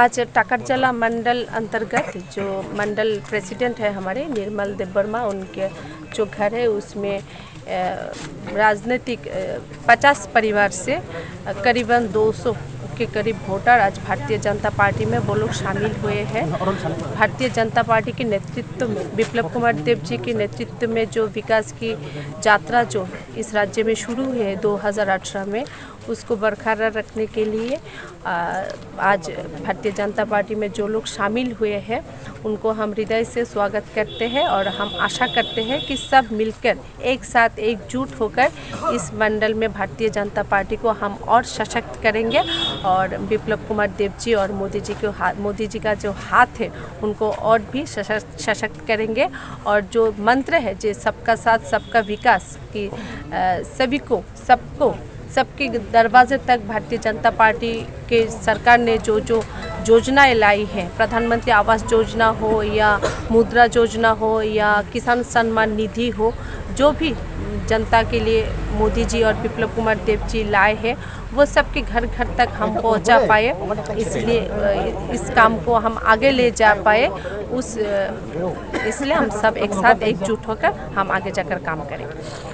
आज टाकरजला मंडल अंतर्गत जो मंडल प्रेसिडेंट है हमारे निर्मल देबबर्मा, उनके जो घर है उसमें राजनीतिक 50 परिवार से करीबन 200 के करीब वोटर आज भारतीय जनता पार्टी में वो लोग शामिल हुए हैं। भारतीय जनता पार्टी के नेतृत्व में विप्लव कुमार देव जी के नेतृत्व में जो विकास की यात्रा जो इस राज्य में शुरू हुई है 2018 में, उसको बरकरार रखने के लिए आज भारतीय जनता पार्टी में जो लोग शामिल हुए हैं उनको हम हृदय से स्वागत करते हैं और हम आशा करते हैं कि सब मिलकर एक साथ एकजुट होकर इस मंडल में भारतीय जनता पार्टी को हम और सशक्त करेंगे और विप्लव कुमार देव जी और मोदी जी का जो हाथ है उनको और भी सशक्त करेंगे। और जो मंत्र है जो सबका साथ सबका विकास की सभी को सबके दरवाजे तक भारतीय जनता पार्टी के सरकार ने जो योजनाएं लाई हैं, प्रधानमंत्री आवास योजना हो या मुद्रा योजना हो या किसान सम्मान निधि हो, जो भी जनता के लिए मोदी जी और विप्लव कुमार देव जी लाए हैं वो सबके घर घर तक हम पहुंचा पाए, इसलिए इस काम को हम आगे ले जा पाए इसलिए हम सब एक साथ एकजुट होकर हम आगे जाकर काम करेंगे।